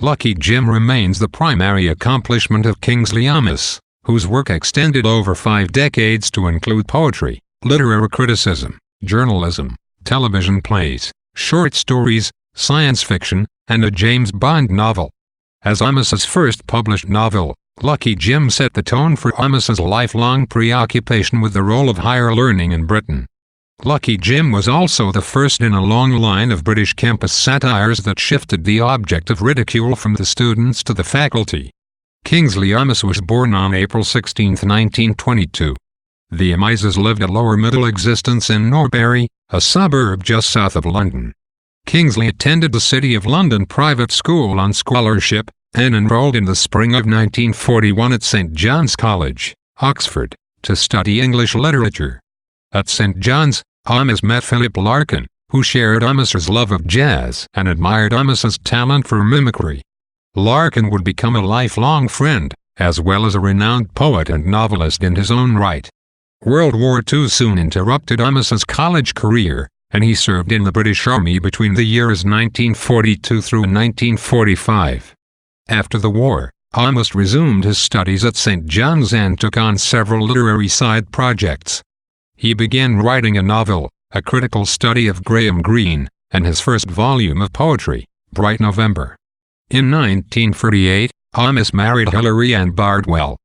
Lucky Jim remains the primary accomplishment of Kingsley Amis, whose work extended over 5 decades to include poetry, literary criticism, journalism, television plays, short stories, science fiction, and a James Bond novel. As Amis's first published novel, Lucky Jim set the tone for Amis's lifelong preoccupation with the role of higher learning in Britain. Lucky Jim was also the first in a long line of British campus satires that shifted the object of ridicule from the students to the faculty. Kingsley Amis was born on April 16, 1922. The Amises lived a lower-middle existence in Norbury, a suburb just south of London. Kingsley attended the City of London private school on scholarship, and enrolled in the spring of 1941 at St. John's College, Oxford, to study English literature. At St. John's, Amis met Philip Larkin, who shared Amis's love of jazz and admired Amis's talent for mimicry. Larkin would become a lifelong friend, as well as a renowned poet and novelist in his own right. World War II soon interrupted Amis's college career, and he served in the British Army between the years 1942 through 1945. After the war, Amis resumed his studies at St. John's and took on several literary side projects. He began writing a novel, a critical study of Graham Greene, and his first volume of poetry, Bright November. In 1938, Amis married Hilary Ann Bardwell.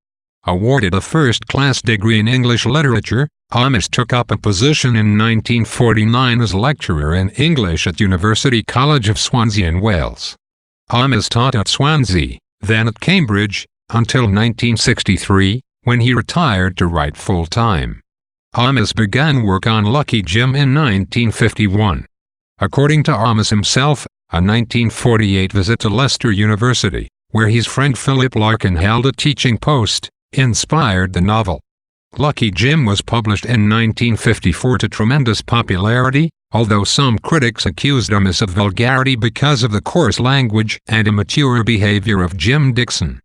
Awarded a first-class degree in English literature, Amis took up a position in 1949 as lecturer in English at University College of Swansea in Wales. Amis taught at Swansea, then at Cambridge, until 1963, when he retired to write full-time. Amis began work on Lucky Jim in 1951. According to Amis himself, a 1948 visit to Leicester University, where his friend Philip Larkin held a teaching post, inspired the novel. Lucky Jim was published in 1954 to tremendous popularity, although some critics accused Amis of vulgarity because of the coarse language and immature behavior of Jim Dixon.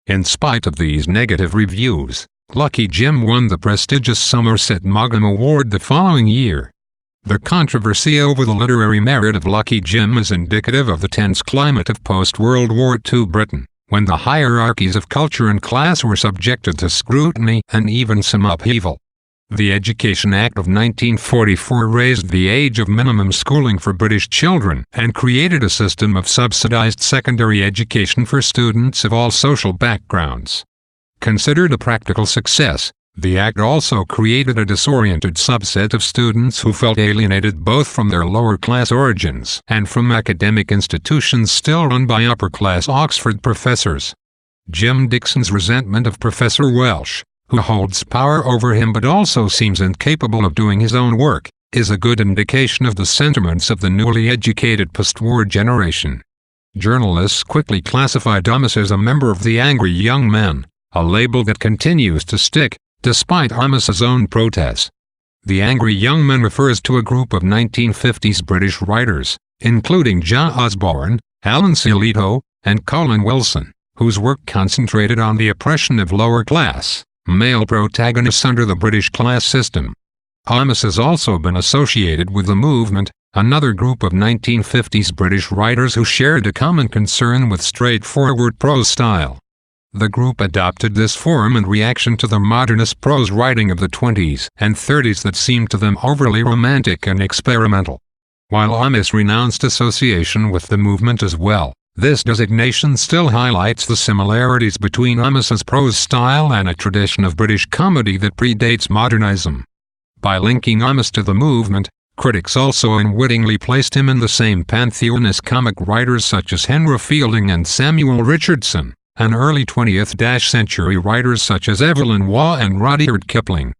In spite of these negative reviews, Lucky Jim won the prestigious Somerset Maugham Award the following year. The controversy over the literary merit of Lucky Jim is indicative of the tense climate of post-World War II Britain, when the hierarchies of culture and class were subjected to scrutiny and even some upheaval. The Education Act of 1944 raised the age of minimum schooling for British children and created a system of subsidized secondary education for students of all social backgrounds. Considered a practical success, the Act also created a disoriented subset of students who felt alienated both from their lower-class origins and from academic institutions still run by upper-class Oxford professors. Jim Dixon's resentment of Professor Welsh, who holds power over him but also seems incapable of doing his own work, is a good indication of the sentiments of the newly educated post-war generation. Journalists quickly classified Amis as a member of the Angry Young Men, a label that continues to stick, despite Amis's own protests. The Angry Young Men refers to a group of 1950s British writers, including John Osborne, Alan Sillito, and Colin Wilson, whose work concentrated on the oppression of lower-class, male protagonists under the British class system. Amis has also been associated with The Movement, another group of 1950s British writers who shared a common concern with straightforward prose style. The group adopted this form in reaction to the modernist prose writing of the 20s and 30s that seemed to them overly romantic and experimental. While Amis renounced association with The Movement as well, this designation still highlights the similarities between Amis's prose style and a tradition of British comedy that predates modernism. By linking Amis to The Movement, critics also unwittingly placed him in the same pantheon as comic writers such as Henry Fielding and Samuel Richardson, and early 20th-century writers such as Evelyn Waugh and Rudyard Kipling.